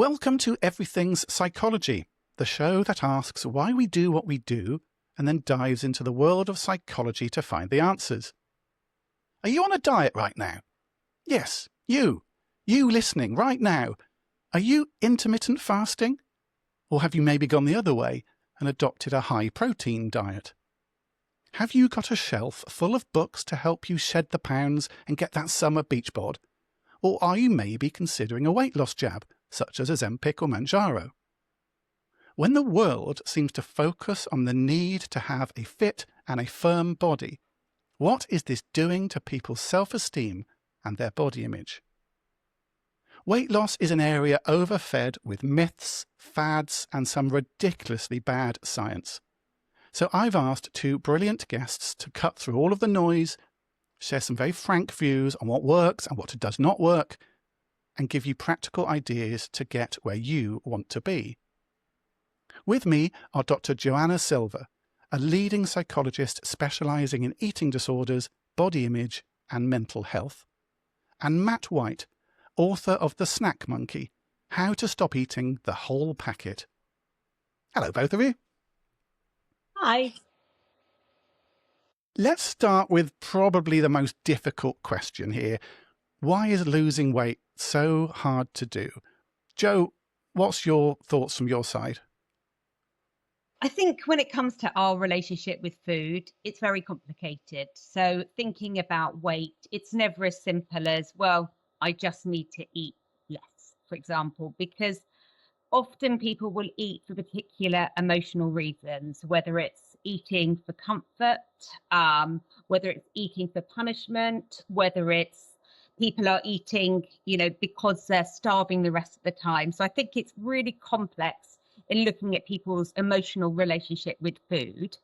Welcome to Everything's Psychology, the show that asks why we do what we do and then dives into the world of psychology to find the answers. Are you on a diet right now? Yes, you listening right now. Are you intermittent fasting? Or have you maybe gone the other way and adopted a high-protein diet? Have you got a shelf full of books to help you shed the pounds and get that summer beach bod? Or are you maybe considering a weight loss jab, such as Ozempic or Mounjaro? When the world seems to focus on the need to have a fit and a firm body, what is this doing to people's self-esteem and their body image? Weight loss is an area overfed with myths, fads, and some ridiculously bad science. So I've asked two brilliant guests to cut through all of the noise, share some very frank views on what works and what does not work, and give you practical ideas to get where you want to be. With me are Dr Joanna Silver, a leading psychologist specialising in eating disorders, body image and mental health, and Matt White, author of The Snack Monkey, How to Stop Eating the Whole Packet. Hello, both of you. Hi. Let's start with probably the most difficult question here. Why is losing weight so hard to do? Jo, what's your thoughts from your side? I think when it comes to our relationship with food, it's very complicated. So thinking about weight, it's never as simple as, well, I just need to eat less, for example, because often people will eat for particular emotional reasons, whether it's eating for comfort, whether it's eating for punishment, whether it's people are eating, because they're starving the rest of the time. So I think it's really complex in looking at people's emotional relationship with food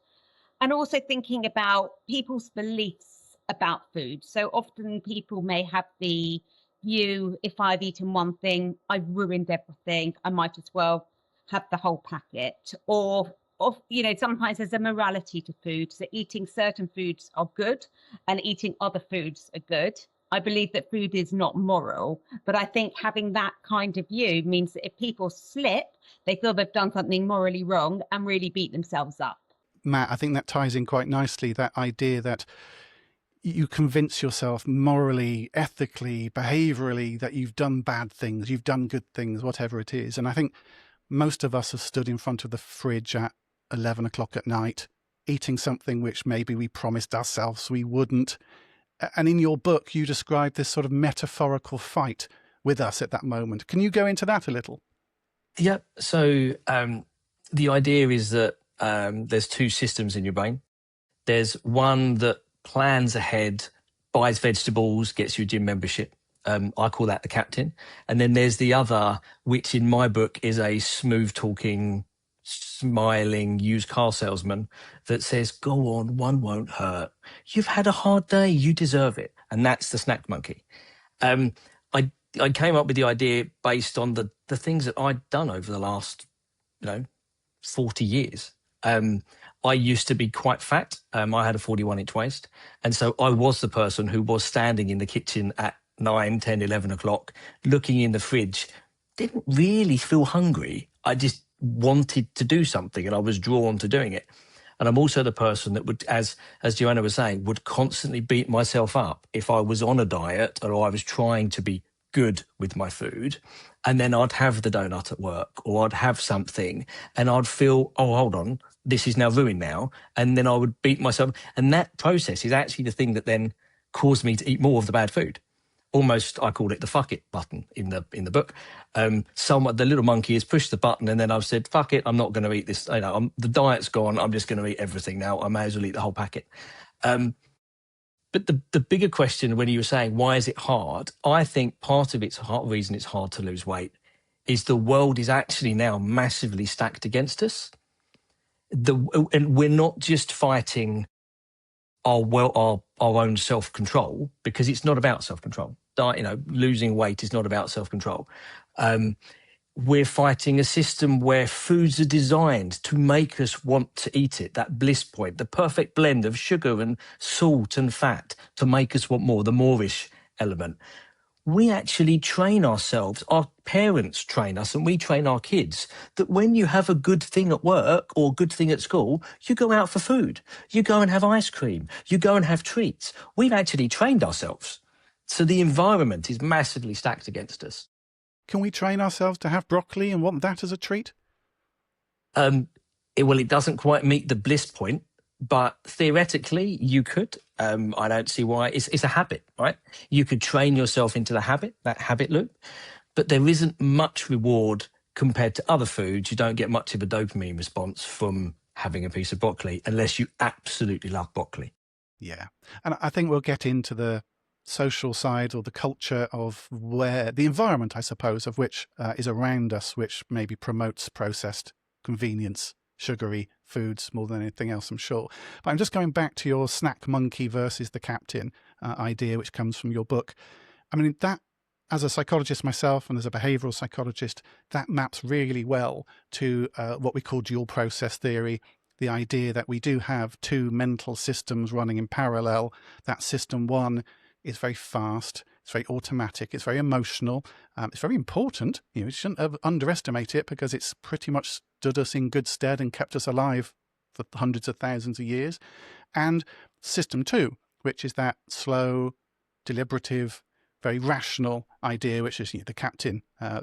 and also thinking about people's beliefs about food. So often people may have the view, if I've eaten one thing, I've ruined everything. I might as well have the whole packet. Or sometimes there's a morality to food. So eating certain foods are good and eating other foods are good. I believe that food is not moral, but I think having that kind of view means that if people slip, they feel they've done something morally wrong and really beat themselves up. Matt, I think that ties in quite nicely, that idea that you convince yourself morally, ethically, behaviourally that you've done bad things, you've done good things, whatever it is. And I think most of us have stood in front of the fridge at 11 o'clock at night, eating something which maybe we promised ourselves we wouldn't. And in your book, you describe this sort of metaphorical fight with us at that moment. Can you go into that a little? Yeah. So the idea is that there's two systems in your brain. There's one that plans ahead, buys vegetables, gets you a gym membership. I call that the captain. And then there's the other, which in my book is a smooth talking, smiling used car salesman that says, go on, one won't hurt. You've had a hard day, you deserve it. And that's the snack monkey. I came up with the idea based on the things that I'd done over the last, 40 years. I used to be quite fat. I had a 41-inch waist. And so I was the person who was standing in the kitchen at 9, 10, 11 o'clock, looking in the fridge, didn't really feel hungry. I just wanted to do something and I was drawn to doing it. And I'm also the person that would, as Joanna was saying, would constantly beat myself up if I was on a diet or I was trying to be good with my food. And then I'd have the donut at work or I'd have something and I'd feel, oh, hold on, this is now ruined now. And then I would beat myself. And that process is actually the thing that then caused me to eat more of the bad food. Almost, I called it the fuck it button in the book. The little monkey has pushed the button and then I've said, fuck it, I'm not going to eat this. The diet's gone. I'm just going to eat everything now. I may as well eat the whole packet. But the bigger question when you were saying, why is it hard? I think part of reason it's hard to lose weight is the world is actually now massively stacked against us. And we're not just fighting our own self-control, because it's not about self-control. Losing weight is not about self-control. We're fighting a system where foods are designed to make us want to eat it, that bliss point, the perfect blend of sugar and salt and fat to make us want more, the moreish element. we actually train ourselves, our parents train us, and we train our kids that when you have a good thing at work or good thing at school, you go out for food, you go and have ice cream, you go and have treats. We've actually trained ourselves. So the environment is massively stacked against us. Can we train ourselves to have broccoli and want that as a treat? It doesn't quite meet the bliss point, but theoretically you could. I don't see why. It's a habit, right? You could train yourself into that habit loop, but there isn't much reward compared to other foods. You don't get much of a dopamine response from having a piece of broccoli unless you absolutely love broccoli. Yeah. And I think we'll get into the social side or the culture of where the environment, I suppose, of which is around us, which maybe promotes processed convenience, sugary foods more than anything else, I'm sure. But I'm just going back to your snack monkey versus the captain idea, which comes from your book. I mean, that, as a psychologist myself and as a behavioral psychologist, that maps really well to what we call dual process theory, the idea that we do have two mental systems running in parallel. That system one is very fast, it's very automatic, it's very emotional, it's very important. You shouldn't underestimate it because it's pretty much stood us in good stead and kept us alive for hundreds of thousands of years. And system two, which is that slow, deliberative, very rational idea, which is the captain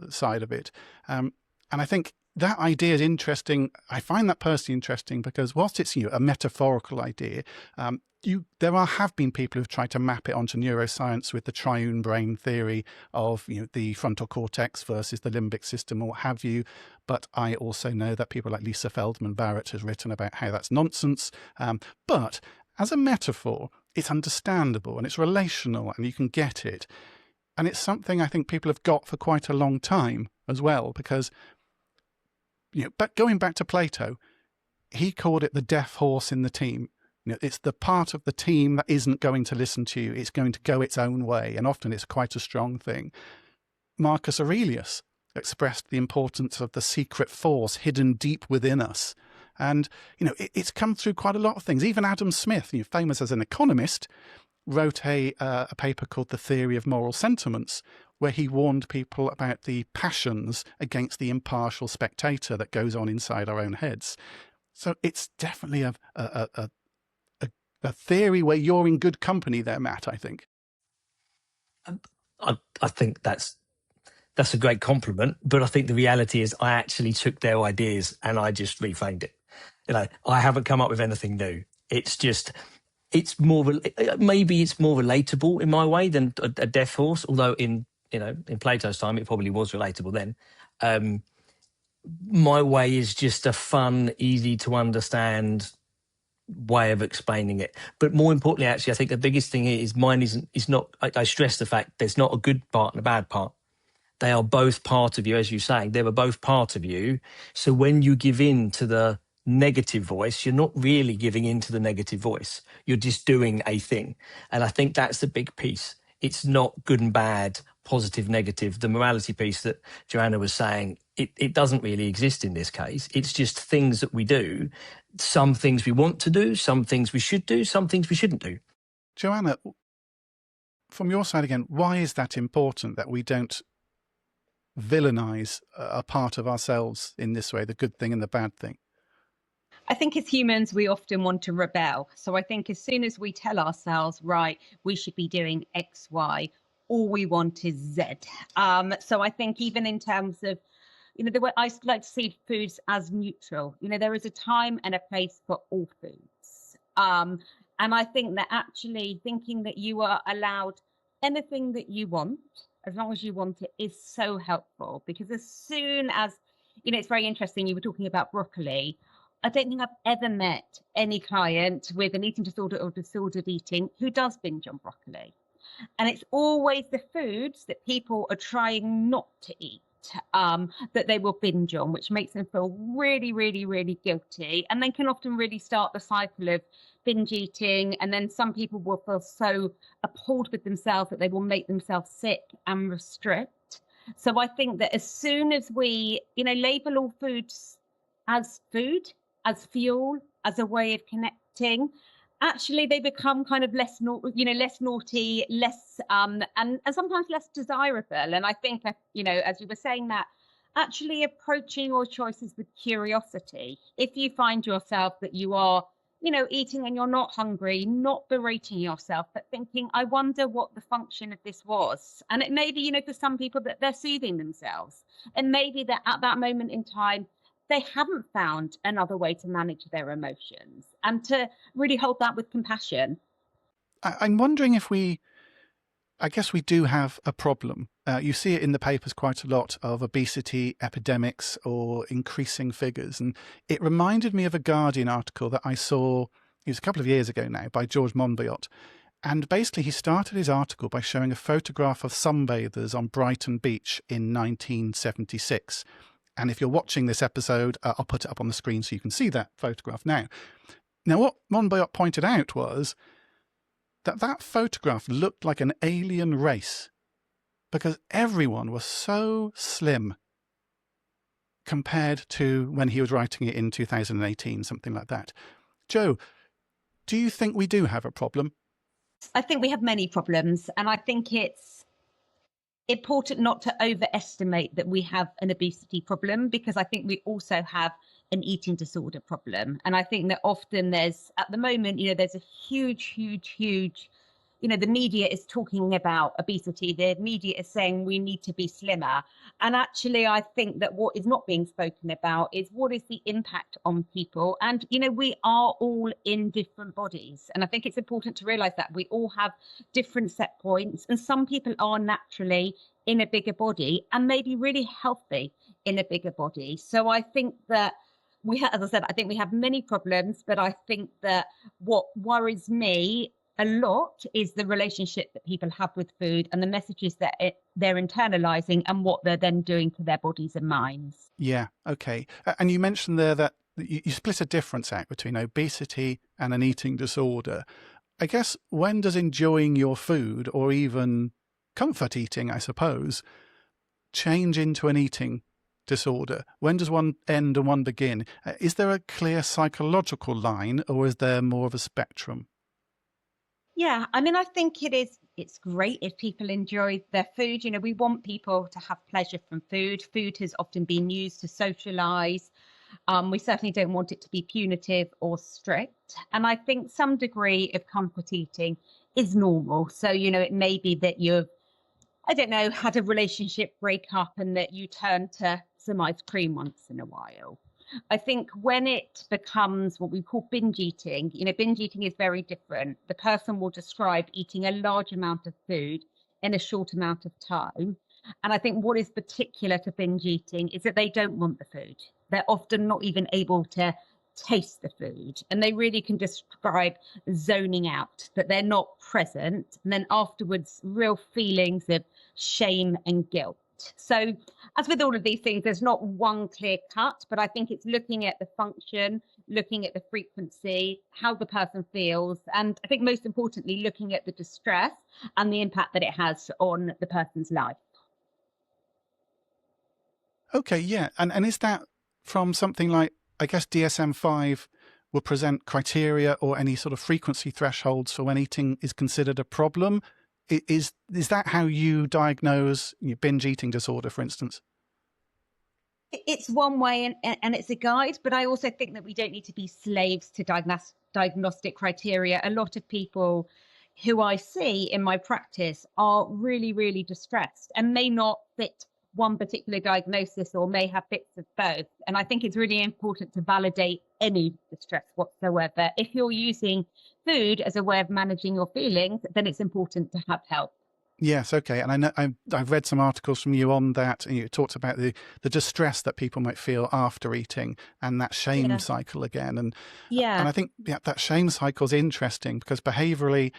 side of it. And I think that idea is interesting. I find that personally interesting because whilst it's a metaphorical idea, there have been people who've tried to map it onto neuroscience with the triune brain theory of the frontal cortex versus the limbic system or what have you. But I also know that people like Lisa Feldman Barrett has written about how that's nonsense. But as a metaphor, it's understandable and it's relational and you can get it. And it's something I think people have got for quite a long time as well, because but going back to Plato, he called it the deaf horse in the team. It's the part of the team that isn't going to listen to you. It's going to go its own way. And often it's quite a strong thing. Marcus Aurelius expressed the importance of the secret force hidden deep within us. And, it's come through quite a lot of things. Even Adam Smith, famous as an economist, wrote a paper called The Theory of Moral Sentiments, where he warned people about the passions against the impartial spectator that goes on inside our own heads. So it's definitely a theory where you're in good company there, Matt, I think. I think that's a great compliment, but I think the reality is I actually took their ideas and I just reframed it. I haven't come up with anything new. It's just, maybe it's more relatable in my way than a deaf horse, although in Plato's time, it probably was relatable then. My way is just a fun, easy to understand way of explaining it. But more importantly, actually, I think the biggest thing is mine is not, I stress the fact there's not a good part and a bad part. They are both part of you, as you're saying. They were both part of you. So when you give in to the negative voice, you're not really giving in to the negative voice. You're just doing a thing. And I think that's the big piece. It's not good and bad, positive, negative. The morality piece that Joanna was saying, it doesn't really exist in this case. It's just things that we do. Some things we want to do, some things we should do, some things we shouldn't do. Joanna, from your side again, why is that important that we don't villainize a part of ourselves in this way, the good thing and the bad thing? I think as humans, we often want to rebel. So I think as soon as we tell ourselves, right, we should be doing X, Y, all we want is Z. So I think even in terms of, the way I like to see foods as neutral, there is a time and a place for all foods. And I think that actually thinking that you are allowed anything that you want, as long as you want it, is so helpful. Because as soon as, it's very interesting, you were talking about broccoli. I don't think I've ever met any client with an eating disorder or disordered eating who does binge on broccoli. And it's always the foods that people are trying not to eat that they will binge on, which makes them feel really, really, really guilty, and then can often really start the cycle of binge eating. And then some people will feel so appalled with themselves that they will make themselves sick and restrict. So I think that as soon as we, label all foods as food, as fuel, as a way of connecting, actually they become kind of less less naughty, less and sometimes less desirable. And I think that, as you were saying, that actually approaching your choices with curiosity, if you find yourself that you are eating and you're not hungry, not berating yourself, but thinking, I wonder what the function of this was. And it may be, for some people that they're soothing themselves, and maybe that at that moment in time they haven't found another way to manage their emotions, and to really hold that with compassion. I'm wondering if I guess we do have a problem. You see it in the papers quite a lot, of obesity epidemics or increasing figures. And it reminded me of a Guardian article that I saw, it was a couple of years ago now, by George Monbiot. And basically he started his article by showing a photograph of sunbathers on Brighton Beach in 1976. And if you're watching this episode, I'll put it up on the screen so you can see that photograph now. Now, what Monbiot pointed out was that photograph looked like an alien race, because everyone was so slim compared to when he was writing it in 2018, something like that. Jo, do you think we do have a problem? I think we have many problems, and I think it's important not to overestimate that we have an obesity problem, because I think we also have an eating disorder problem. And I think that often there's, at the moment, there's a huge, the media is talking about obesity. The media is saying we need to be slimmer. And actually, I think that what is not being spoken about is what is the impact on people. And, we are all in different bodies. And I think it's important to realize that we all have different set points. And some people are naturally in a bigger body and maybe really healthy in a bigger body. So I think that as I said, I think we have many problems, but I think that what worries me a lot is the relationship that people have with food and the messages that they're internalizing and what they're then doing to their bodies and minds. Yeah, okay. And you mentioned there that you split a difference out between obesity and an eating disorder. I guess, when does enjoying your food, or even comfort eating, I suppose, change into an eating disorder? When does one end and one begin? Is there a clear psychological line, or is there more of a spectrum? Yeah, I mean, I think it's great if people enjoy their food. We want people to have pleasure from food. Food has often been used to socialize. We certainly don't want it to be punitive or strict. And I think some degree of comfort eating is normal. So, it may be that you've, had a relationship breakup and that you turn to some ice cream once in a while. I think when it becomes what we call binge eating, binge eating is very different. The person will describe eating a large amount of food in a short amount of time. And I think what is particular to binge eating is that they don't want the food. They're often not even able to taste the food. And they really can describe zoning out, that they're not present. And then afterwards, real feelings of shame and guilt. So as with all of these things, there's not one clear cut, but I think it's looking at the function, looking at the frequency, how the person feels, and I think most importantly, looking at the distress and the impact that it has on the person's life. Okay, yeah. And is that from something like, I guess DSM-5 will present criteria or any sort of frequency thresholds for when eating is considered a problem? Is that how you diagnose binge eating disorder, for instance? It's one way, and it's a guide, but I also think that we don't need to be slaves to diagnostic criteria. A lot of people who I see in my practice are really, really distressed and may not fit one particular diagnosis, or may have bits of both. And I think it's really important to validate any distress whatsoever. If you're using food as a way of managing your feelings, then it's important to have help. Yes, okay. And I know I've read some articles from you on that, and you talked about the distress that people might feel after eating, and that shame cycle again. And I think that shame cycle is interesting, because behaviourally,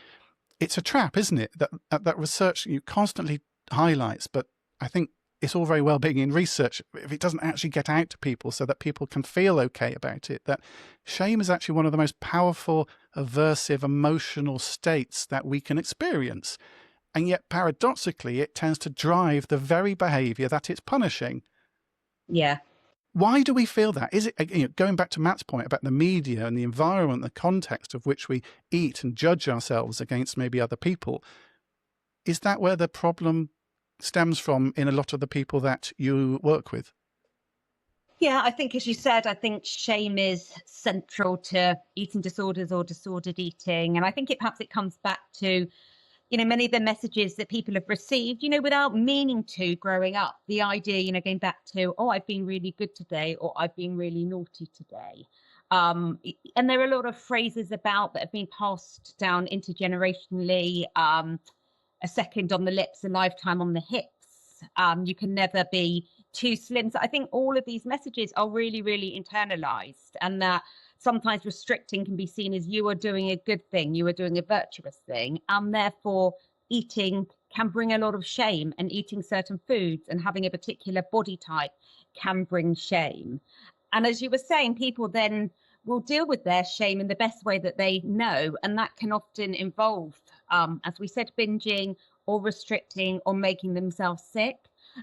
it's a trap, isn't it? That research constantly highlights, but I think it's all very well being in research if it doesn't actually get out to people so that people can feel okay about it. That shame is actually one of the most powerful, aversive, emotional states that we can experience. And yet, paradoxically, it tends to drive the very behaviour that it's punishing. Yeah. Why do we feel that? Is it, going back to Matt's point about the media and the environment, the context of which we eat and judge ourselves against maybe other people? Is that where the problem stems from in a lot of the people that you work with? Yeah, I think, as you said, I think shame is central to eating disorders or disordered eating. And I think perhaps it comes back to, many of the messages that people have received, without meaning to growing up. The idea, going back to, oh, I've been really good today, or I've been really naughty today. And there are a lot of phrases about that have been passed down intergenerationally. A second on the lips, a lifetime on the hips. You can never be too slim. So I think all of these messages are really, really internalized, and that sometimes restricting can be seen as you are doing a good thing, you are doing a virtuous thing, and therefore eating can bring a lot of shame, and eating certain foods and having a particular body type can bring shame. And as you were saying, people then will deal with their shame in the best way that they know, and that can often involve, as we said, binging or restricting or making themselves sick.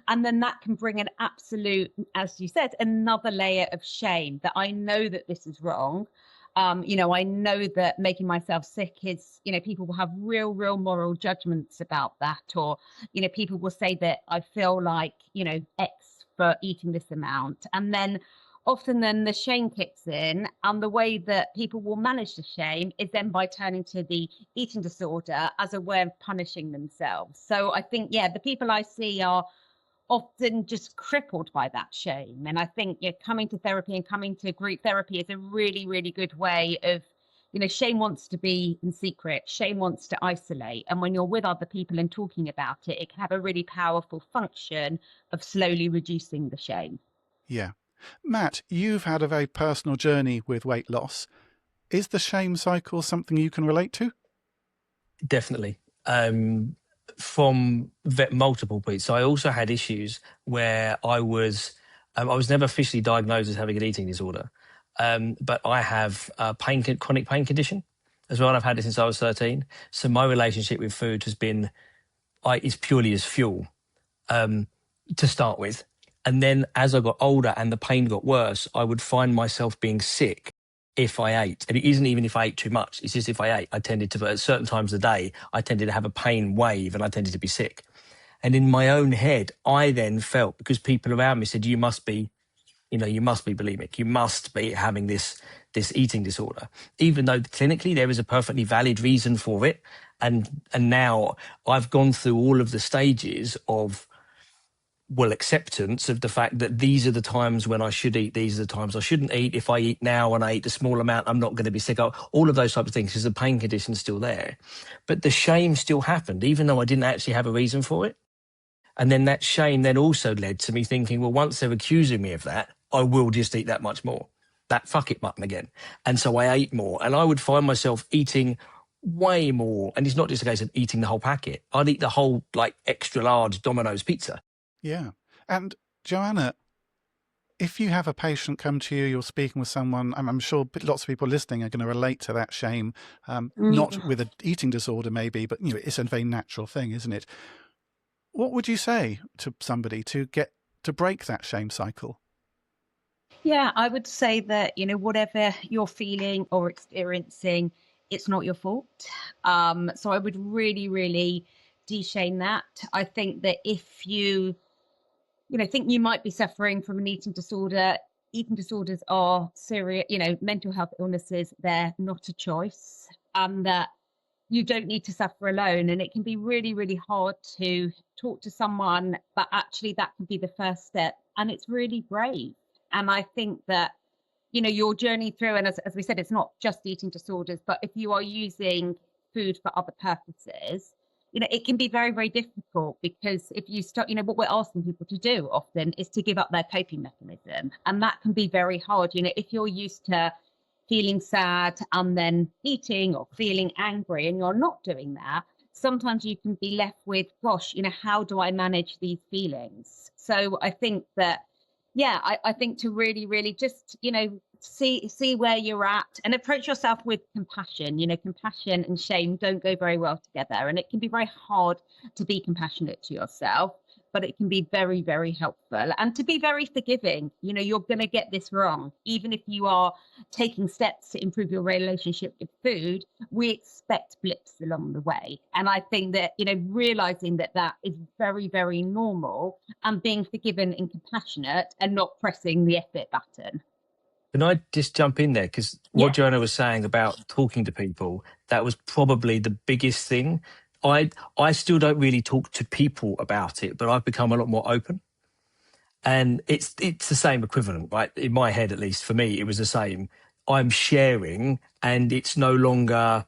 And then that can bring an absolute, as you said, another layer of shame that I know that this is wrong. I know that making myself sick is, people will have real moral judgments about that. Or, people will say that I feel like, X for eating this amount. And then often then the shame kicks in, and the way that people will manage the shame is then by turning to the eating disorder as a way of punishing themselves. So I think, the people I see are often just crippled by that shame. And I think coming to therapy and coming to group therapy is a really, really good way of, shame wants to be in secret, shame wants to isolate. And when you're with other people and talking about it, it can have a really powerful function of slowly reducing the shame. Yeah. Matt, you've had a very personal journey with weight loss. Is the shame cycle something you can relate to? Definitely. From multiple points. So I also had issues where I was never officially diagnosed as having an eating disorder, but I have a chronic pain condition as well, and I've had it since I was 13. So my relationship with food has been, is purely as fuel to start with. And then as I got older and the pain got worse, I would find myself being sick if I ate. And it isn't even if I ate too much. It's just if I ate, I tended to, at certain times of the day, I tended to have a pain wave and I tended to be sick. And in my own head, I then felt, because people around me said, you must be bulimic. You must be having this eating disorder, even though clinically there is a perfectly valid reason for it. And now I've gone through all of the stages of, acceptance of the fact that these are the times when I should eat, these are the times I shouldn't eat. If I eat now and I eat a small amount, I'm not going to be sick. All of those types of things, because the pain condition's still there. But the shame still happened, even though I didn't actually have a reason for it. And then that shame then also led to me thinking, well, once they're accusing me of that, I will just eat that much more. That fuck it button again. And so I ate more, and I would find myself eating way more. And it's not just a case of eating the whole packet. I'd eat the whole extra large Domino's pizza. Yeah. And Joanna, if you have a patient come to you, you're speaking with someone, I'm sure lots of people listening are going to relate to that shame, not with an eating disorder maybe, but it's a very natural thing, isn't it? What would you say to somebody to break that shame cycle? Yeah, I would say that, whatever you're feeling or experiencing, it's not your fault. So I would really, really de-shame that. I think that if you think you might be suffering from an eating disorder, eating disorders are serious, mental health illnesses, they're not a choice. That you don't need to suffer alone. And it can be really, really hard to talk to someone, but actually that can be the first step. And it's really brave. And I think that, your journey through, and as we said, it's not just eating disorders, but if you are using food for other purposes, it can be very, very difficult, because if you start, what we're asking people to do often is to give up their coping mechanism. And that can be very hard. If you're used to feeling sad and then eating, or feeling angry, and you're not doing that, sometimes you can be left with, gosh, how do I manage these feelings? So I think that, I think to really, really just, see where you're at and approach yourself with compassion. Compassion and shame don't go very well together, and it can be very hard to be compassionate to yourself. but it can be very, very helpful. And to be very forgiving. You're going to get this wrong. Even if you are taking steps to improve your relationship with food, we expect blips along the way. And I think that, realizing that that is very, very normal, and being forgiving and compassionate and not pressing the effort button. Can I just jump in there? Because what Joanna was saying about talking to people, that was probably the biggest thing. I still don't really talk to people about it, but I've become a lot more open. And it's the same equivalent, right? In my head, at least for me, it was the same. I'm sharing, and it's no longer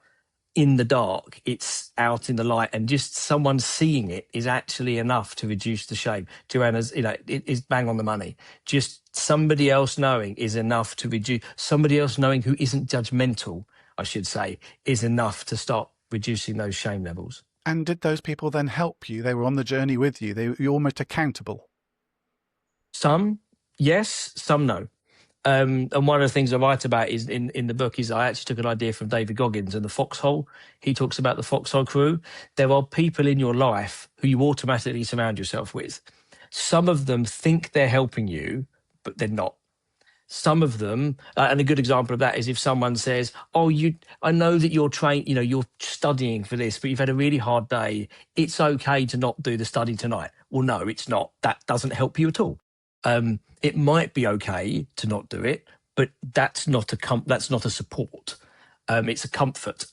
in the dark, it's out in the light, and just someone seeing it is actually enough to reduce the shame. Joanna's, it is bang on the money. Just somebody else knowing is enough to reduce, somebody else knowing who isn't judgmental, I should say, is enough to start reducing those shame levels. And did those people then help you? They were on the journey with you. You're almost accountable. Some, yes, some no. And one of the things I write about is in the book is I actually took an idea from David Goggins and the foxhole. He talks about the foxhole crew. There are people in your life who you automatically surround yourself with. Some of them think they're helping you, but they're not. Some of them, and a good example of that is if someone says, "Oh, I know that you're trained, you're studying for this, but you've had a really hard day. It's okay to not do the study tonight." Well, no, it's not. That doesn't help you at all. It might be okay to not do it, but that's not a support. It's a comfort.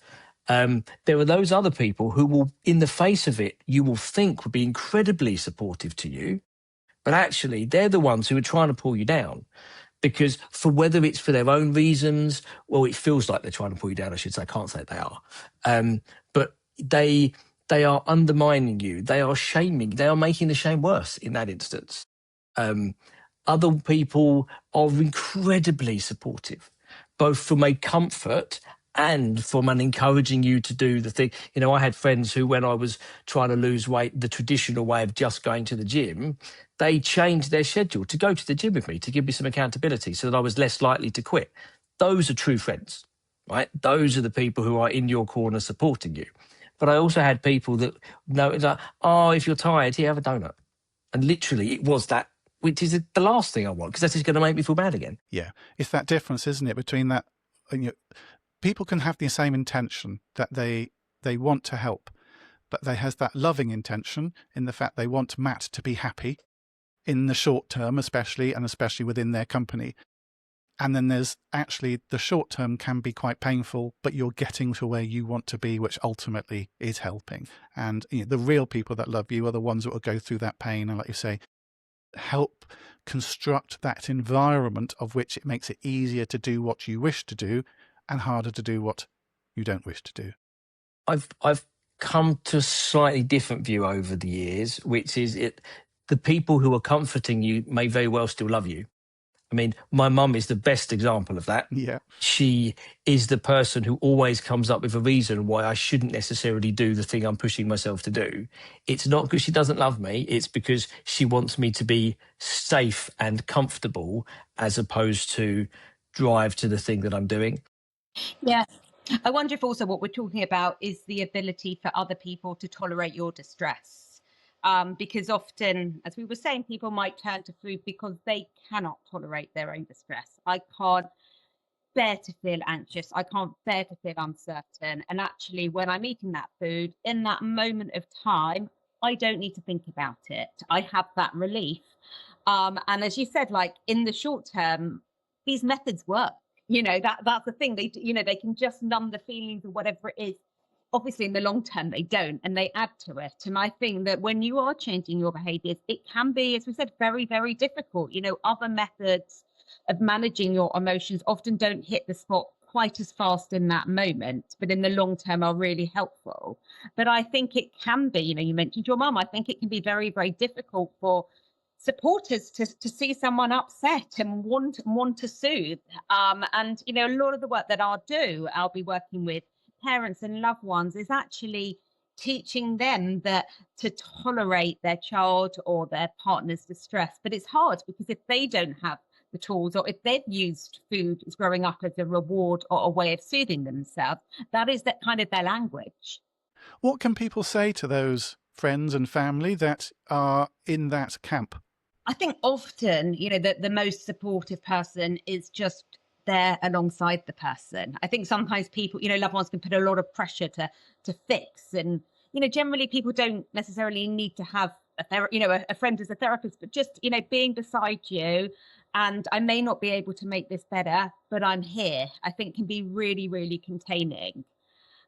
There are those other people who will, in the face of it, you will think would be incredibly supportive to you, but actually they're the ones who are trying to pull you down. Because whether it's for their own reasons, well, it feels like they're trying to pull you down, I should say. I can't say they are. But they are undermining you. They are shaming. They are making the shame worse in that instance. Other people are incredibly supportive, both from a comfort and from an encouraging you to do the thing. I had friends who, when I was trying to lose weight, the traditional way of just going to the gym, they changed their schedule to go to the gym with me, to give me some accountability so that I was less likely to quit. Those are true friends, right? Those are the people who are in your corner supporting you. But I also had people that know, like, "Oh, if you're tired, here, have a donut." And literally it was that, which is the last thing I want, because that's just going to make me feel bad again. Yeah, it's that difference, isn't it, between that, people can have the same intention that they want to help, but they has that loving intention in the fact they want Matt to be happy in the short term, especially within their company. And then there's actually the short term can be quite painful, but you're getting to where you want to be, which ultimately is helping. And the real people that love you are the ones that will go through that pain and, like you say, help construct that environment of which it makes it easier to do what you wish to do and harder to do what you don't wish to do. I've come to a slightly different view over the years, which is the people who are comforting you may very well still love you. I mean, my mum is the best example of that. Yeah. She is the person who always comes up with a reason why I shouldn't necessarily do the thing I'm pushing myself to do. It's not because she doesn't love me. It's because she wants me to be safe and comfortable as opposed to drive to the thing that I'm doing. Yeah. I wonder if also what we're talking about is the ability for other people to tolerate your distress. Because often, as we were saying, people might turn to food because they cannot tolerate their own distress. I can't bear to feel anxious. I can't bear to feel uncertain. And actually, when I'm eating that food, in that moment of time, I don't need to think about it. I have that relief. And as you said, like in the short term, these methods work. That's the thing. They can just numb the feelings or whatever it is. Obviously, in the long term, they don't, and they add to it. And I think that when you are changing your behaviors, it can be, as we said, very, very difficult. Other methods of managing your emotions often don't hit the spot quite as fast in that moment, but in the long term are really helpful. But I think it can be, you mentioned your mum. I think it can be very, very difficult for supporters to see someone upset and want to soothe. And a lot of the work that I'll be working with parents and loved ones is actually teaching them that to tolerate their child or their partner's distress. But it's hard because if they don't have the tools, or if they've used food as growing up as a reward or a way of soothing themselves, that is that kind of their language. What can people say to those friends and family that are in that camp? I think often, the most supportive person is just there alongside the person. I think sometimes people, loved ones can put a lot of pressure to fix, and generally people don't necessarily need to have a friend as a therapist, but just being beside you. And I may not be able to make this better, but I'm here, I think can be really, really containing.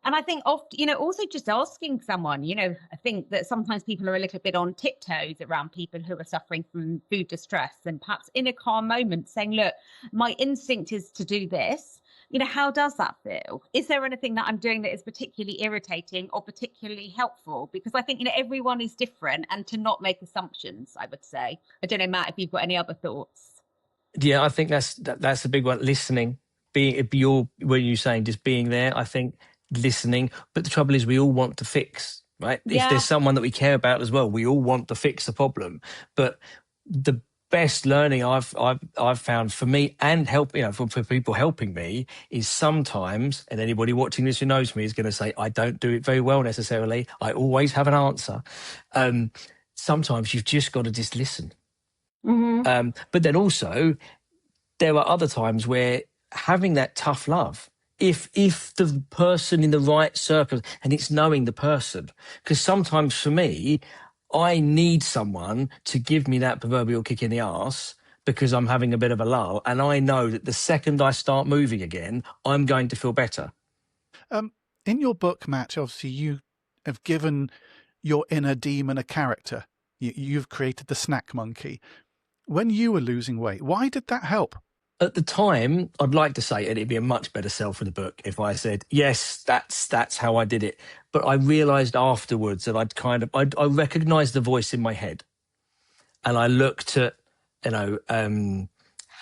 And I think often, also just asking someone, I think that sometimes people are a little bit on tiptoes around people who are suffering from food distress, and perhaps in a calm moment saying, look, my instinct is to do this. How does that feel? Is there anything that I'm doing that is particularly irritating or particularly helpful? Because I think, everyone is different, and to not make assumptions, I would say. I don't know, Matt, if you've got any other thoughts. Yeah, I think that's a big one. Listening, when you're saying just being there, I think listening. But the trouble is, we all want to fix, right? Yeah. If there's someone that we care about as well, we all want to fix the problem. But the best learning I've found for me and for people helping me is sometimes, and anybody watching this who knows me is going to say I don't do it very well necessarily. I always have an answer. Sometimes you've just got to just listen. Mm-hmm. But then also, there are other times where having that tough love, if the person in the right circle, and it's knowing the person, because sometimes for me, I need someone to give me that proverbial kick in the arse because I'm having a bit of a lull, and I know that the second I start moving again, I'm going to feel better. In your book, Matt, obviously you have given your inner demon a character. You've created the snack monkey. When you were losing weight, why did that help? At the time, I'd like to say it'd be a much better sell for the book if I said, yes, that's how I did it. But I realised afterwards that I recognised the voice in my head, and I looked at,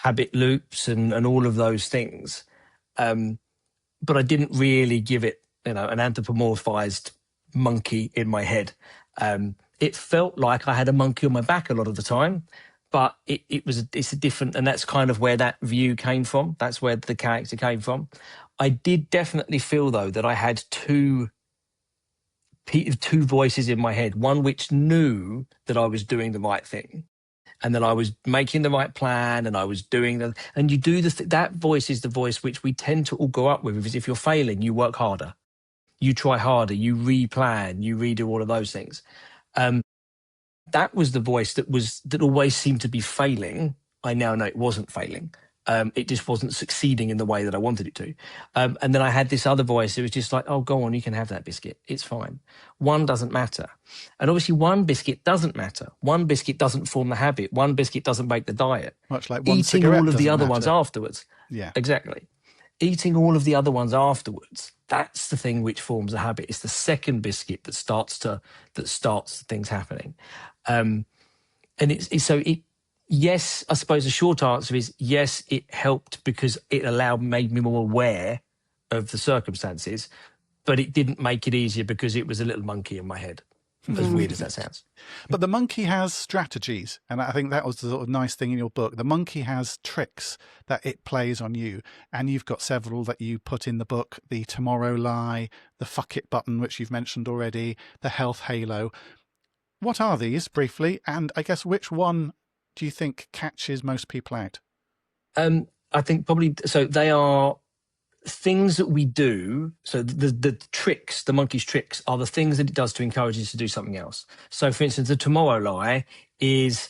habit loops and all of those things. But I didn't really give it, an anthropomorphized monkey in my head. It felt like I had a monkey on my back a lot of the time, but it's a different, and that's kind of where that view came from. That's where the character came from. I did definitely feel though that I had two voices in my head, one which knew that I was doing the right thing and that I was making the right plan and I was doing that. And you do that voice is the voice which we tend to all grow up with. Because if you're failing, you work harder, you try harder, you replan, you redo all of those things. That was the voice that always seemed to be failing. I now know it wasn't failing. It just wasn't succeeding in the way that I wanted it to. And then I had this other voice. It was just like, oh, go on, you can have that biscuit. It's fine. One doesn't matter. And obviously one biscuit doesn't matter. One biscuit doesn't form the habit. One biscuit doesn't make the diet. Much like one eating cigarette all of the other matter. ones afterwards. Yeah, exactly. Eating all of the other ones afterwards. That's the thing which forms a habit. It's the second biscuit that starts things happening. And yes, I suppose the short answer is yes, it helped because it made me more aware of the circumstances, but it didn't make it easier because it was a little monkey in my head, as weird as that sounds. But the monkey has strategies, and I think that was the sort of nice thing in your book. The monkey has tricks that it plays on you, and you've got several that you put in the book: the tomorrow lie, the fuck it button, which you've mentioned already, the health halo. What are these, briefly, and I guess which one do you think catches most people out? I think probably, so they are things that we do. So the tricks, the monkey's tricks, are the things that it does to encourage us to do something else. So for instance, the tomorrow lie is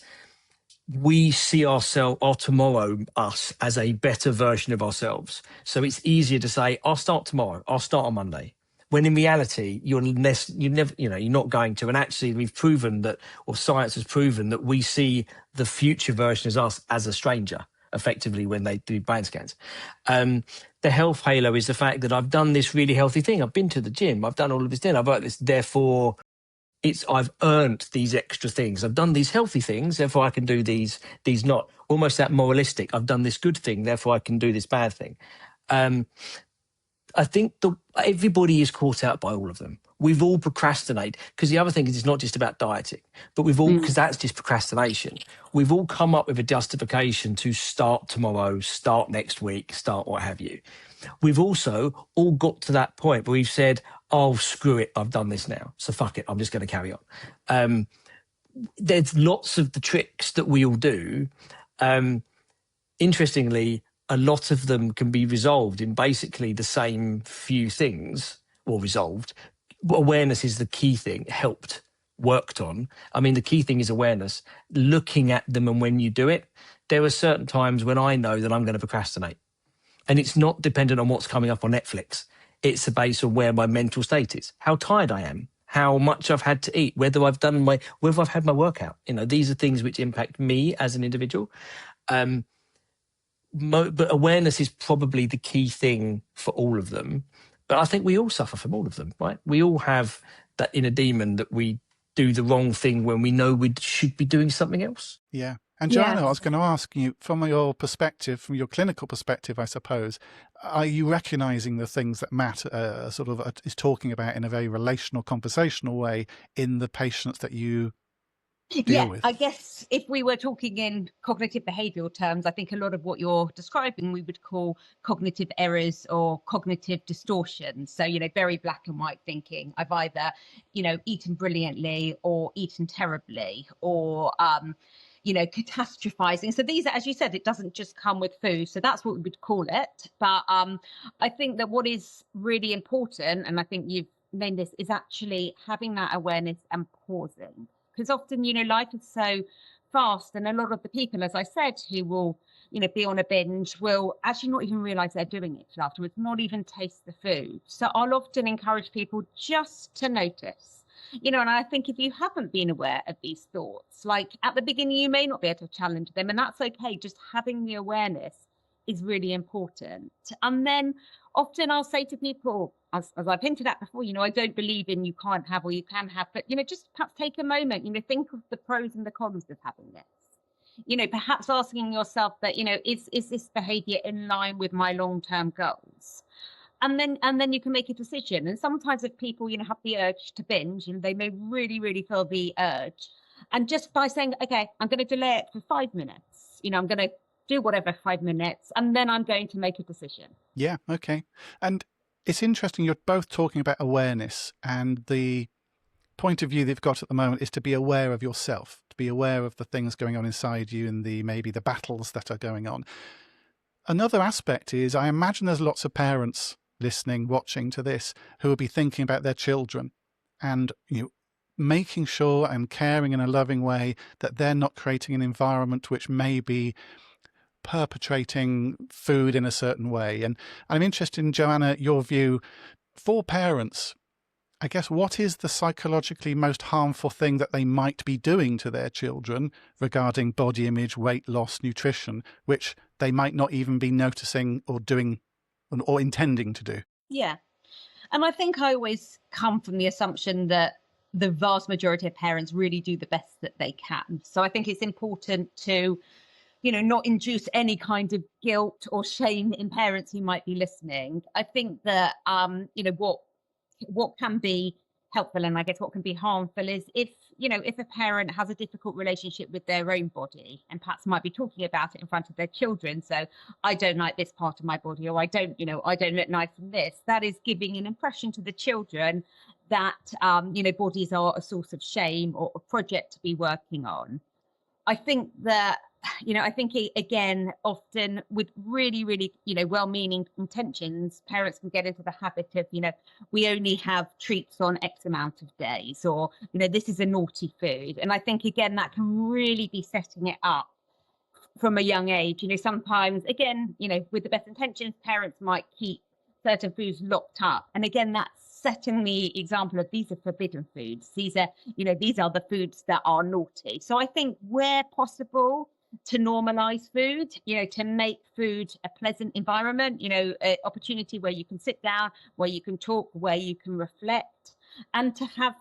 we see our tomorrow us as a better version of ourselves. So it's easier to say, I'll start tomorrow, I'll start on Monday. When in reality, you're not going to. And actually, we've proven that, or science has proven that we see the future version as us as a stranger, effectively, when they do brain scans. The health halo is the fact that I've done this really healthy thing. I've been to the gym. I've done all of this. I've worked this. Therefore, I've earned these extra things. I've done these healthy things. Therefore, I can do these not. Almost that moralistic. I've done this good thing. Therefore, I can do this bad thing. I think everybody is caught out by all of them. We've all procrastinated, because the other thing is it's not just about dieting, but we've all, because that's just procrastination. We've all come up with a justification to start tomorrow, start next week, start what have you. We've also all got to that point where we've said, oh, screw it, I've done this now, so fuck it, I'm just going to carry on. There's lots of the tricks that we all do. Interestingly, a lot of them can be resolved in basically the same few things, or resolved. Awareness is the key thing, helped, worked on. I mean, the key thing is awareness, looking at them, and when you do it, there are certain times when I know that I'm going to procrastinate. And it's not dependent on what's coming up on Netflix. It's based on where my mental state is, how tired I am, how much I've had to eat, whether I've had my workout. You know, these are things which impact me as an individual. But awareness is probably the key thing for all of them. But I think we all suffer from all of them, right? We all have that inner demon that we do the wrong thing when we know we should be doing something else. Yeah. And Joanna, I was going to ask you, from your perspective, from your clinical perspective, I suppose, are you recognising the things that Matt is talking about in a very relational, conversational way in the patients that you deal with? I guess if we were talking in cognitive behavioural terms, I think a lot of what you're describing we would call cognitive errors or cognitive distortions. So, very black and white thinking. I've either, eaten brilliantly or eaten terribly, or catastrophizing. So these are, as you said, it doesn't just come with food. So that's what we would call it. But I think that what is really important, and I think you've named this, is actually having that awareness and pausing. Because often, life is so fast, and a lot of the people, as I said, who will, be on a binge will actually not even realize they're doing it afterwards, not even taste the food. So I'll often encourage people just to notice. And I think if you haven't been aware of these thoughts, like at the beginning, you may not be able to challenge them, and that's okay. Just having the awareness is really important. And then often I'll say to people, as I've hinted at before, I don't believe in you can't have or you can have, but, just perhaps take a moment, think of the pros and the cons of having this. Perhaps asking yourself that, is this behavior in line with my long-term goals? And then you can make a decision. And sometimes if people, have the urge to binge, they may really, really feel the urge. And just by saying, okay, I'm going to delay it for 5 minutes, I'm going to do whatever 5 minutes, and then I'm going to make a decision. Yeah, okay. And it's interesting, you're both talking about awareness, and the point of view they've got at the moment is to be aware of yourself, to be aware of the things going on inside you and maybe the battles that are going on. Another aspect is, I imagine there's lots of parents listening, watching to this, who will be thinking about their children and making sure and caring in a loving way that they're not creating an environment which may be perpetrating food in a certain way. And I'm interested in, Joanna, your view for parents. I guess, what is the psychologically most harmful thing that they might be doing to their children regarding body image, weight loss, nutrition, which they might not even be noticing or doing or intending to do? Yeah. And I think I always come from the assumption that the vast majority of parents really do the best that they can. So I think it's important to, not induce any kind of guilt or shame in parents who might be listening. I think that, what can be helpful and I guess what can be harmful is if a parent has a difficult relationship with their own body and perhaps might be talking about it in front of their children. So I don't like this part of my body, or I don't look nice in this. That is giving an impression to the children that, bodies are a source of shame or a project to be working on. I think that, again, often with really, really, well-meaning intentions, parents can get into the habit of, we only have treats on X amount of days, or, this is a naughty food. And I think, again, that can really be setting it up from a young age. Sometimes, again, with the best intentions, parents might keep certain foods locked up. And again, that's setting the example of these are forbidden foods. These are the foods that are naughty. So I think where possible, to normalize food, to make food a pleasant environment, an opportunity where you can sit down, where you can talk, where you can reflect, and to have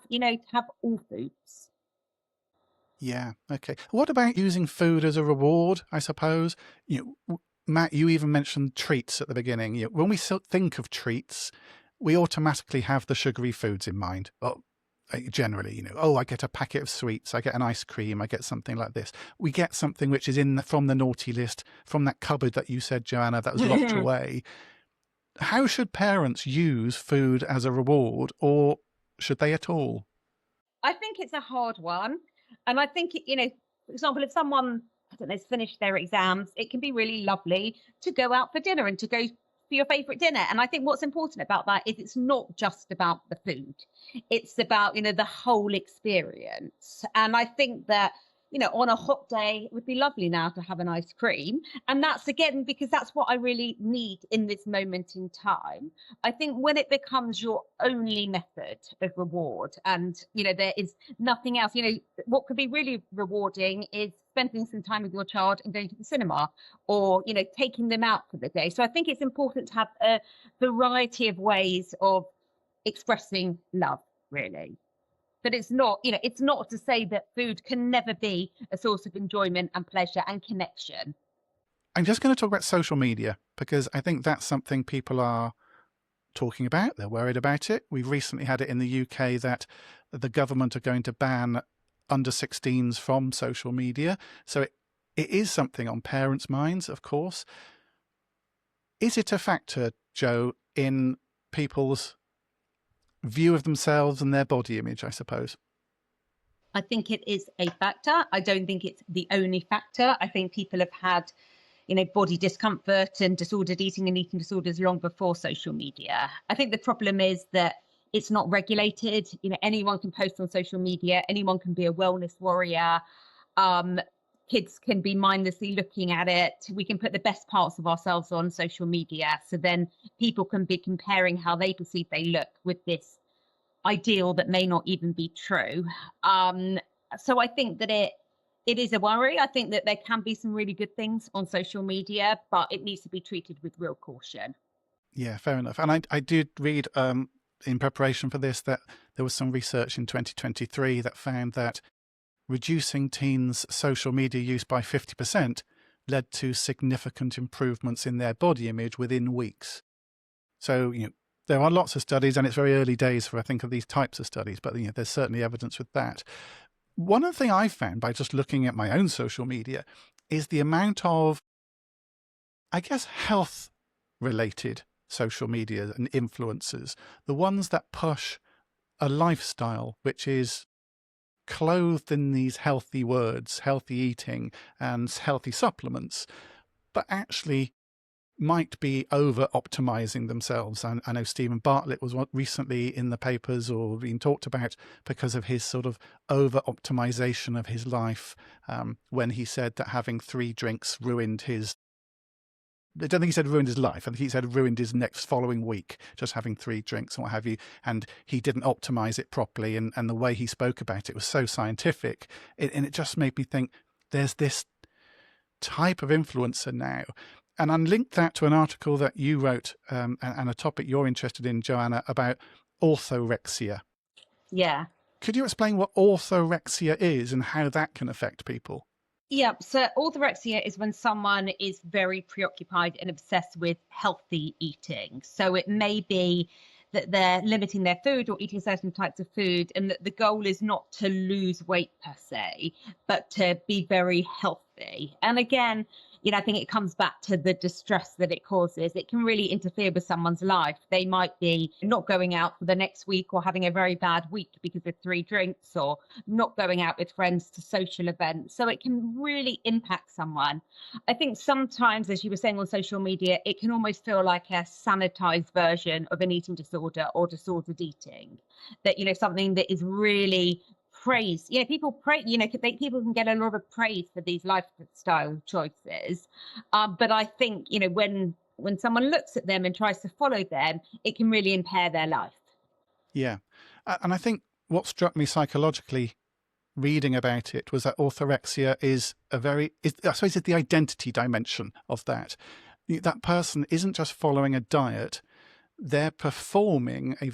all foods. Yeah. Okay. What about using food as a reward, I suppose? Matt, you even mentioned treats at the beginning. When we think of treats, we automatically have the sugary foods in mind. Well, generally, I get a packet of sweets, I get an ice cream, I get something like this. We get something which is from the naughty list, from that cupboard that you said, Joanna, that was locked away. How should parents use food as a reward, or should they at all? I think it's a hard one. And I think, for example, if someone, I don't know, has finished their exams, it can be really lovely to go out for dinner and to go for your favourite dinner. And I think what's important about that is it's not just about the food. It's about, the whole experience. And I think that, on a hot day, it would be lovely now to have an ice cream. And that's, again, because that's what I really need in this moment in time. I think when it becomes your only method of reward and, there is nothing else, what could be really rewarding is spending some time with your child and going to the cinema or, taking them out for the day. So I think it's important to have a variety of ways of expressing love, really. But it's not to say that food can never be a source of enjoyment and pleasure and connection. I'm just going to talk about social media because I think that's something people are talking about. They're worried about it. We've recently had it in the UK that the government are going to ban under 16s from social media. So it is something on parents' minds, of course. Is it a factor, Jo, in people's view of themselves and their body image, I suppose? I think it is a factor. I don't think it's the only factor. I think people have had, body discomfort and disordered eating and eating disorders long before social media. I think the problem is that it's not regulated. Anyone can post on social media. Anyone can be a wellness warrior. Kids can be mindlessly looking at it. We can put the best parts of ourselves on social media. So then people can be comparing how they perceive they look with this ideal that may not even be true. So I think that it is a worry. I think that there can be some really good things on social media, but it needs to be treated with real caution. Yeah, fair enough. And I did read in preparation for this that there was some research in 2023 that found that reducing teens' social media use by 50% led to significant improvements in their body image within weeks. So, there are lots of studies, and it's very early days for, I think, of these types of studies, but there's certainly evidence with that. One other thing I've found by just looking at my own social media is the amount of, I guess, health-related social media and influencers, the ones that push a lifestyle which is clothed in these healthy words, healthy eating and healthy supplements, but actually might be over-optimizing themselves. And I know Stephen Bartlett was recently in the papers or being talked about because of his sort of over-optimization of his life when he said that having 3 drinks ruined his... I don't think he said ruined his life. I think he said ruined his next following week, just having 3 drinks and what have you. And he didn't optimize it properly. And the way he spoke about it was so scientific. And it just made me think there's this type of influencer now. And I linked that to an article that you wrote and a topic you're interested in, Joanna, about orthorexia. Yeah. Could you explain what orthorexia is and how that can affect people? Yeah, so orthorexia is when someone is very preoccupied and obsessed with healthy eating. So it may be that they're limiting their food or eating certain types of food, and that the goal is not to lose weight per se, but to be very healthy. And again, I think it comes back to the distress that it causes. It can really interfere with someone's life. They might be not going out for the next week or having a very bad week because of 3 drinks or not going out with friends to social events. So it can really impact someone. I think sometimes, as you were saying on social media, it can almost feel like a sanitized version of an eating disorder or disordered eating. That, something that is really praise. People people can get a lot of praise for these lifestyle choices. But I think, when someone looks at them and tries to follow them, it can really impair their life. Yeah. And I think what struck me psychologically reading about it was that orthorexia is I suppose it's the identity dimension of that. That person isn't just following a diet. They're performing a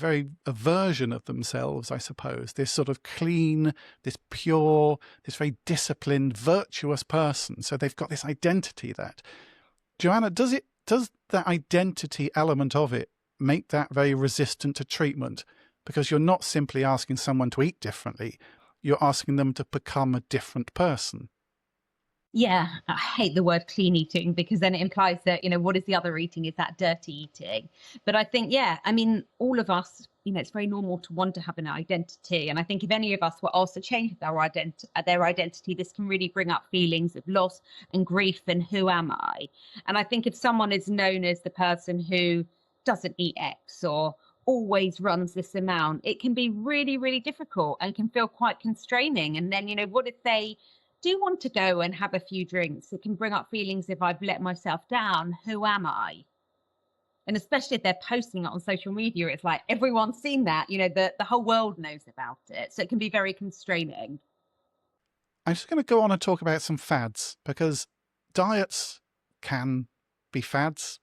version of themselves, I suppose, this sort of clean, this pure, this very disciplined, virtuous person. So they've got this identity that. Joanna, does that identity element of it make that very resistant to treatment? Because you're not simply asking someone to eat differently, you're asking them to become a different person. Yeah, I hate the word clean eating because then it implies that, what is the other eating? Is that dirty eating? But I think, yeah, I mean, all of us, it's very normal to want to have an identity. And I think if any of us were also change their identity, this can really bring up feelings of loss and grief and who am I? And I think if someone is known as the person who doesn't eat X or always runs this amount, it can be really, really difficult and can feel quite constraining. And then, what if they do want to go and have a few drinks? It can bring up feelings if I've let myself down. Who am I? And especially if they're posting it on social media, it's like everyone's seen that, the whole world knows about it. So it can be very constraining. I'm just going to go on and talk about some fads, because diets can be fads,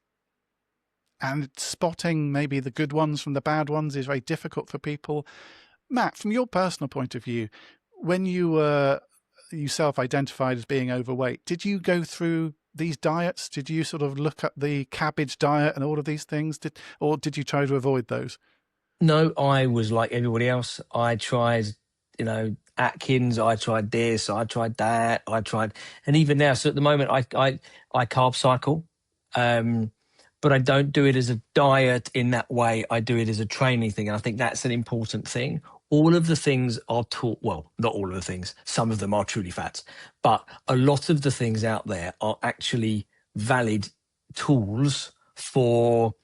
and spotting maybe the good ones from the bad ones is very difficult for people. Matt, from your personal point of view, when you self-identified as being overweight, did you go through these diets? Did you sort of look at the cabbage diet and all of these things? Or did you try to avoid those? No, I was like everybody else. I tried, Atkins. I tried this. I tried that. And even now. So at the moment, I carb cycle, but I don't do it as a diet in that way. I do it as a training thing, and I think that's an important thing. All of the things are taught. Well, not all of the things. Some of them are truly fads, but a lot of the things out there are actually valid tools for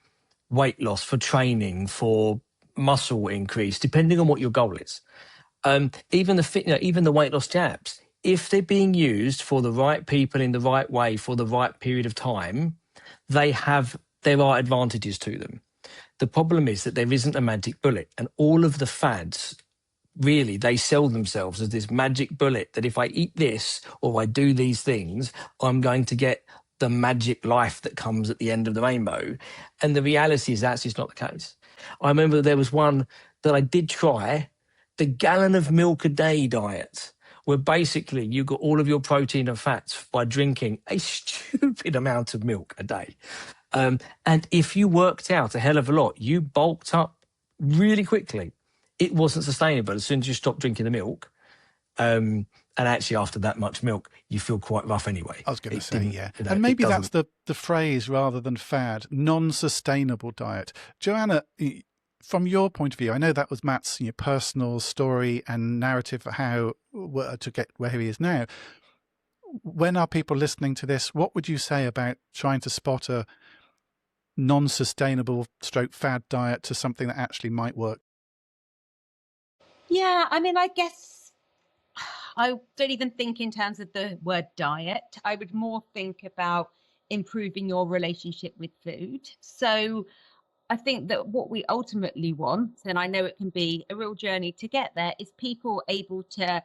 weight loss, for training, for muscle increase, depending on what your goal is. Even even the weight loss jabs, if they're being used for the right people in the right way for the right period of time, there are advantages to them. The problem is that there isn't a magic bullet, and all of the fads, really, they sell themselves as this magic bullet that if I eat this or I do these things, I'm going to get the magic life that comes at the end of the rainbow. And the reality is that's just not the case. I remember there was one that I did try, the gallon of milk a day diet, where basically you got all of your protein and fats by drinking a stupid amount of milk a day. And if you worked out a hell of a lot, you bulked up really quickly. It wasn't sustainable as soon as you stopped drinking the milk. And actually, after that much milk, you feel quite rough anyway. I was going to say, yeah. And maybe that's the phrase rather than fad, non-sustainable diet. Joanna, from your point of view, I know that was Matt's personal story and narrative for how to get where he is now. When are people listening to this? What would you say about trying to spot a non-sustainable fad diet to something that actually might work? Yeah, I mean, I guess I don't even think in terms of the word diet. I would more think about improving your relationship with food. So I think that what we ultimately want, and I know it can be a real journey to get there, is people able to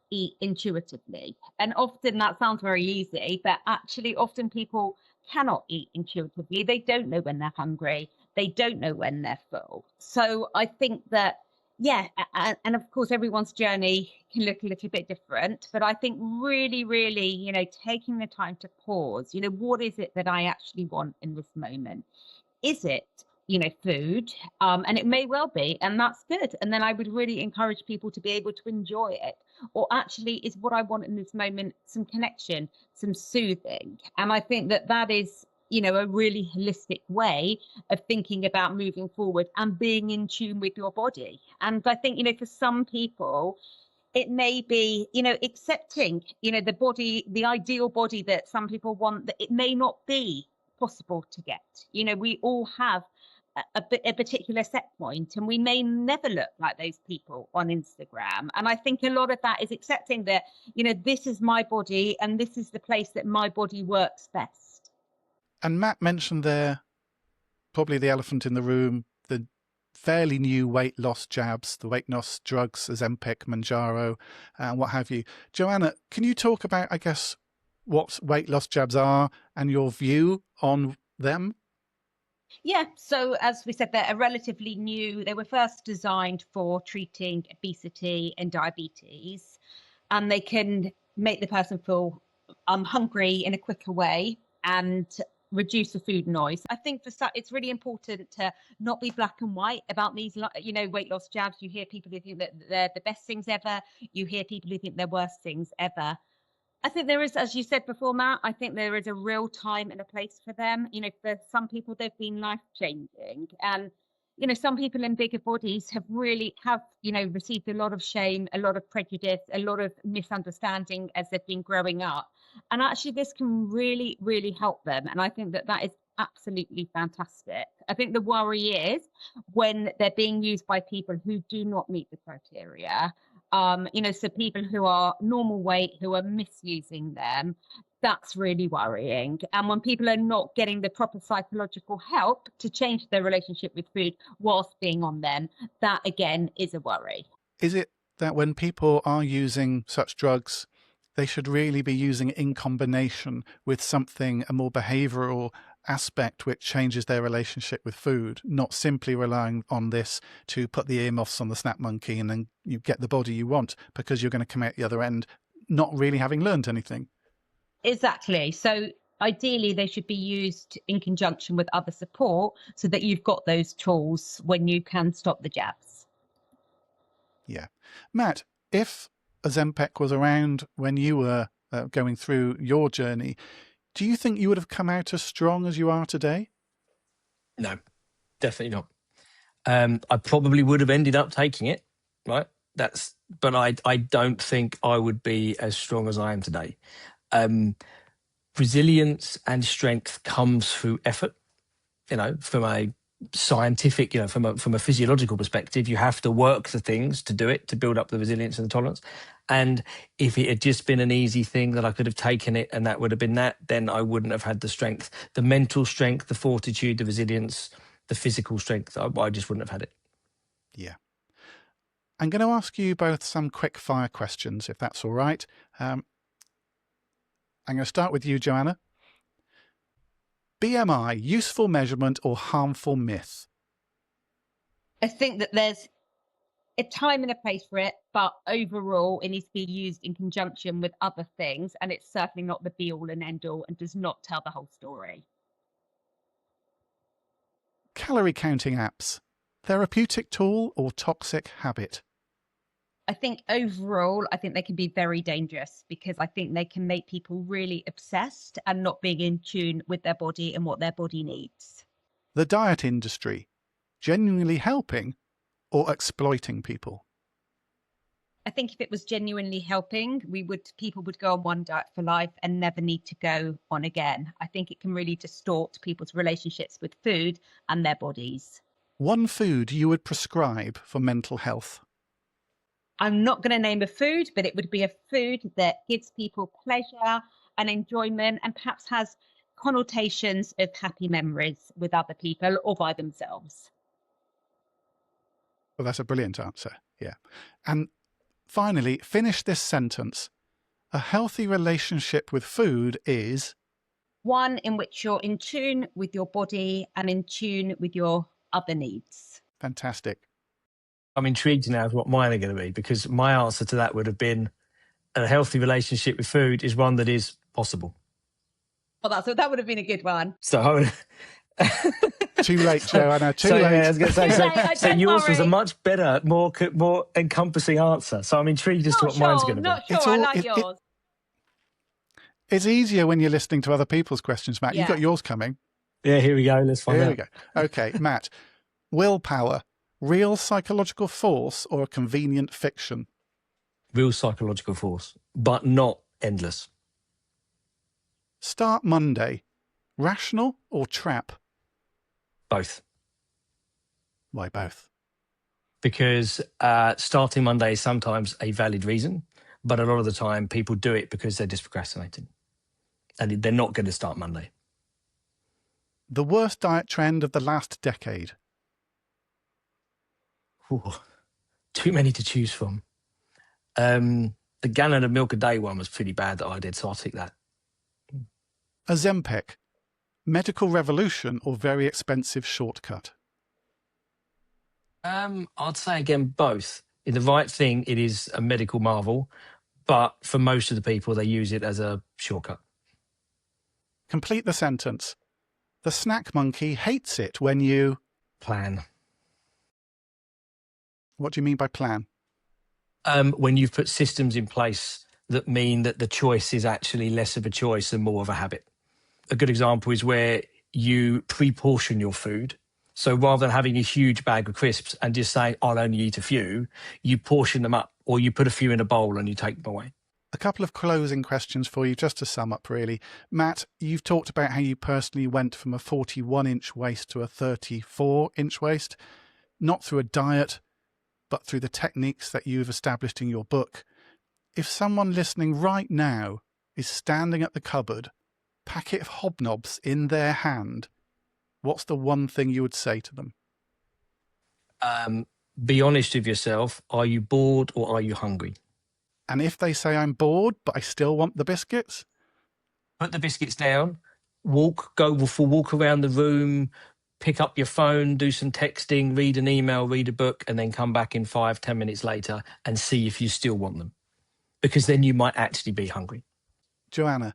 eat intuitively. And often that sounds very easy, but actually often people cannot eat intuitively. They don't know when they're hungry. They don't know when they're full. So I think that, yeah, and of course everyone's journey can look a little bit different, but I think really, really, taking the time to pause, what is it that I actually want in this moment? Is it, food? And it may well be, and that's good. And then I would really encourage people to be able to enjoy it. Or actually, is what I want in this moment some connection, some soothing? And I think that that is, a really holistic way of thinking about moving forward and being in tune with your body. And I think, for some people, it may be, accepting, the body, the ideal body that some people want, that it may not be possible to get. We all have a particular set point, and we may never look like those people on Instagram. And I think a lot of that is accepting that, this is my body and this is the place that my body works best. And Matt mentioned there, probably the elephant in the room, the fairly new weight loss jabs, the weight loss drugs, Ozempic, Mounjaro, and what have you. Joanna, can you talk about, I guess, what weight loss jabs are and your view on them? Yeah, so as we said, they're relatively new. They were first designed for treating obesity and diabetes, and they can make the person feel hungry in a quicker way and reduce the food noise. I think it's really important to not be black and white about these, weight loss jabs. You hear people who think that they're the best things ever. You hear people who think they're worst things ever. I think there is, as you said before, Matt, I think there is a real time and a place for them. For some people, they've been life changing. And, some people in bigger bodies have received a lot of shame, a lot of prejudice, a lot of misunderstanding as they've been growing up. And actually, this can really, really help them. And I think that is absolutely fantastic. I think the worry is when they're being used by people who do not meet the criteria. So people who are normal weight, who are misusing them, that's really worrying. And when people are not getting the proper psychological help to change their relationship with food whilst being on them, that again is a worry. Is it that when people are using such drugs, they should really be using it in combination with something, a more behavioural aspect which changes their relationship with food, not simply relying on this to put the earmuffs on the snack monkey and then you get the body you want because you're going to come out the other end not really having learned anything? Exactly. So ideally they should be used in conjunction with other support so that you've got those tools when you can stop the jabs. Yeah. Matt, if Ozempic was around when you were going through your journey, do you think you would have come out as strong as you are today? No, definitely not. I probably would have ended up taking it, right? But I don't think I would be as strong as I am today. Resilience and strength comes through effort. From a scientific, from a physiological perspective, you have to work the things to do it, to build up the resilience and the tolerance. And if it had just been an easy thing that I could have taken it and that would have been that, then I wouldn't have had the strength, the mental strength, the fortitude, the resilience, the physical strength. I just wouldn't have had it. Yeah. I'm going to ask you both some quick fire questions, if that's all right. I'm going to start with you, Joanna. BMI, useful measurement or harmful myth? I think that there's a time and a place for it, but overall it needs to be used in conjunction with other things, and it's certainly not the be all and end all and does not tell the whole story. Calorie counting apps, therapeutic tool or toxic habit? I think overall, I think they can be very dangerous because I think they can make people really obsessed and not being in tune with their body and what their body needs. The diet industry, genuinely helping or exploiting people? I think if it was genuinely helping, people would go on one diet for life and never need to go on again. I think it can really distort people's relationships with food and their bodies. One food you would prescribe for mental health? I'm not going to name a food, but it would be a food that gives people pleasure and enjoyment and perhaps has connotations of happy memories with other people or by themselves. Well, that's a brilliant answer. Yeah. And finally, finish this sentence. A healthy relationship with food is one in which you're in tune with your body and in tune with your other needs. Fantastic. I'm intrigued now of what mine are going to be, because my answer to that would have been a healthy relationship with food is one that is possible. Well, that would have been a good one. So I would... Too late, Joanna. Too late. Yeah, I was going to say, so yours was a worry. much better, more encompassing answer. So I'm intrigued as to what mine's going to be. Not sure. I like yours. It's easier when you're listening to other people's questions, Matt. Yeah. You've got yours coming. Yeah, here we go. Let's find out. Here we go. Okay, Matt. Willpower, real psychological force or a convenient fiction? Real psychological force, but not endless. Start Monday, rational or trap? Both. Why both? Because starting Monday is sometimes a valid reason, but a lot of the time people do it because they're just procrastinating and they're not going to start Monday. The worst diet trend of the last decade? Ooh, too many to choose from. The gallon of milk a day one was pretty bad that I did, so I'll take that. Ozempic, medical revolution or very expensive shortcut? I'd say again both. In the right thing, it is a medical marvel, but for most of the people, they use it as a shortcut. Complete the sentence. The snack monkey hates it when you... Plan. What do you mean by plan? When you've put systems in place that mean that the choice is actually less of a choice and more of a habit. A good example is where you pre-portion your food. So rather than having a huge bag of crisps and just saying, I'll only eat a few, you portion them up, or you put a few in a bowl and you take them away. A couple of closing questions for you, just to sum up, really. Matt, you've talked about how you personally went from a 41-inch waist to a 34-inch waist, not through a diet, but through the techniques that you've established in your book. If someone listening right now is standing at the cupboard, packet of hobnobs in their hand, what's the one thing you would say to them? Be honest with yourself. Are you bored or are you hungry? And if they say I'm bored, but I still want the biscuits? Put the biscuits down, go for a walk around the room, pick up your phone, do some texting, read an email, read a book, and then come back in 5-10 minutes later and see if you still want them. Because then you might actually be hungry. Joanna,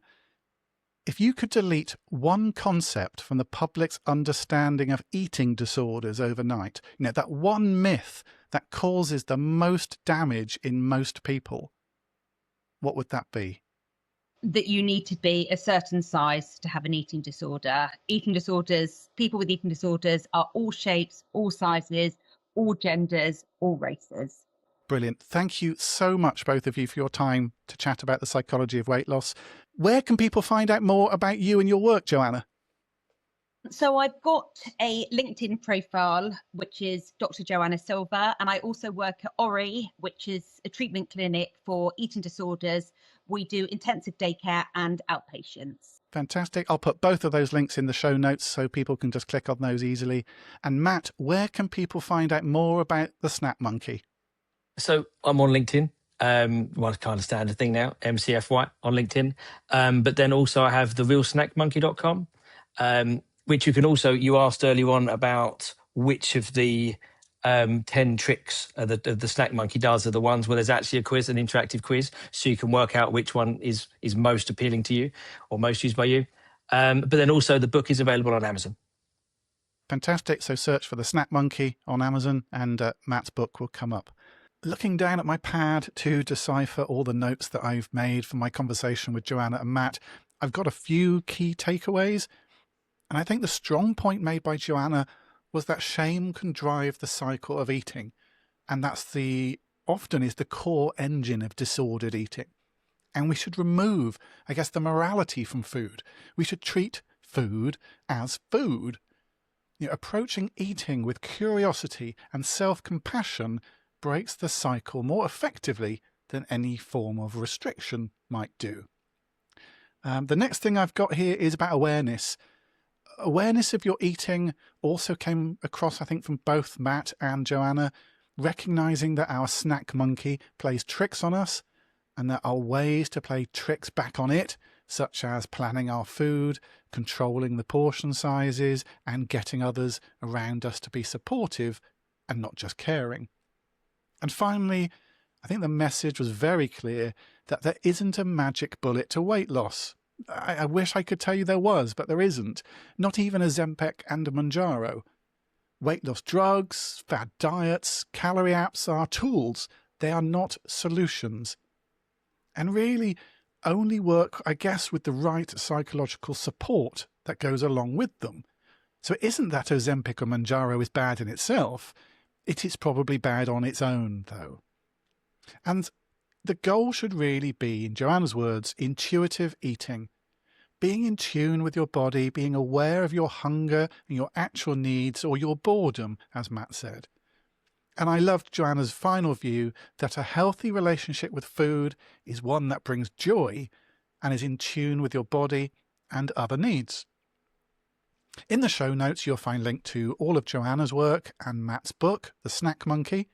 if you could delete one concept from the public's understanding of eating disorders overnight, that one myth that causes the most damage in most people, what would that be? That you need to be a certain size to have an eating disorder. People with eating disorders are all shapes, all sizes, all genders, all races. Brilliant. Thank you so much, both of you, for your time to chat about the psychology of weight loss. Where can people find out more about you and your work, Joanna? So I've got a LinkedIn profile, which is Dr Joanna Silver, and I also work at ORI, which is a treatment clinic for eating disorders. We do intensive day care and outpatients. Fantastic. I'll put both of those links in the show notes so people can just click on those easily. And Matt, where can people find out more about the Snack Monkey? So I'm on LinkedIn. Well, it's kind of standard thing now, MCFY on LinkedIn. But then also I have therealsnackmonkey.com, which you asked earlier on about which of the 10 tricks the Snack Monkey does are the ones where there's actually a quiz, an interactive quiz, so you can work out which one is most appealing to you or most used by you. But then also the book is available on Amazon. Fantastic. So search for the Snack Monkey on Amazon and Matt's book will come up. Looking down at my pad to decipher all the notes that I've made from my conversation with Joanna and Matt, I've got a few key takeaways. And I think the strong point made by Joanna was that shame can drive the cycle of eating. And that's often is the core engine of disordered eating. And we should remove, I guess, the morality from food. We should treat food as food. Approaching eating with curiosity and self-compassion breaks the cycle more effectively than any form of restriction might do. The next thing I've got here is about awareness. Awareness of your eating also came across, I think, from both Matt and Joanna, recognizing that our snack monkey plays tricks on us and there are ways to play tricks back on it, such as planning our food, controlling the portion sizes, and getting others around us to be supportive and not just caring. And finally, I think the message was very clear that there isn't a magic bullet to weight loss. I wish I could tell you there was, but there isn't. Not even Ozempic and Mounjaro. Weight loss drugs, fad diets, calorie apps are tools. They are not solutions. And really only work, I guess, with the right psychological support that goes along with them. So it isn't that Ozempic or Mounjaro is bad in itself. It is probably bad on its own, though. And the goal should really be, in Joanna's words, intuitive eating. Being in tune with your body, being aware of your hunger and your actual needs or your boredom, as Matt said. And I loved Joanna's final view that a healthy relationship with food is one that brings joy and is in tune with your body and other needs. In the show notes, you'll find links to all of Joanna's work and Matt's book, The Snack Monkey.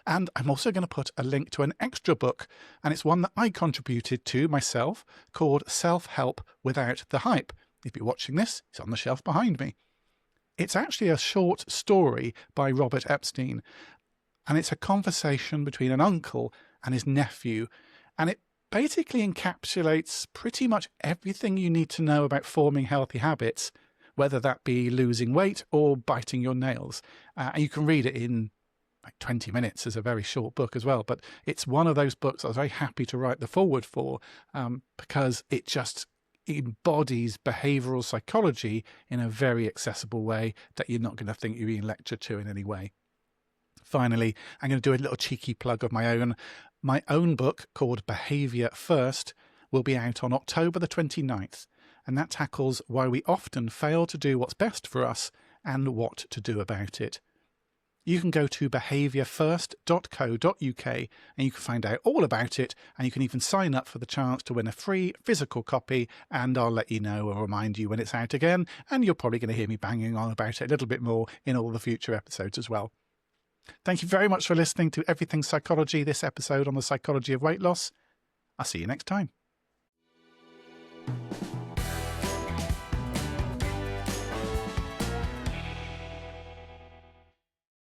And I'm also going to put a link to an extra book, and it's one that I contributed to myself, called Self-Help Without the Hype. If you're watching this, it's on the shelf behind me. It's actually a short story by Robert Epstein, and it's a conversation between an uncle and his nephew, and it basically encapsulates pretty much everything you need to know about forming healthy habits, whether that be losing weight or biting your nails. And you can read it in like 20 minutes is a very short book as well, but it's one of those books I was very happy to write the foreword for, because it just embodies behavioural psychology in a very accessible way that you're not going to think you're being lectured to in any way. Finally, I'm going to do a little cheeky plug of my own. My own book, called Behaviour First, will be out on October the 29th, and that tackles why we often fail to do what's best for us and what to do about it. You can go to behaviourfirst.co.uk and you can find out all about it, and you can even sign up for the chance to win a free physical copy, and I'll let you know or remind you when it's out again, and you're probably going to hear me banging on about it a little bit more in all the future episodes as well. Thank you very much for listening to Everything Psychology, this episode on the psychology of weight loss. I'll see you next time.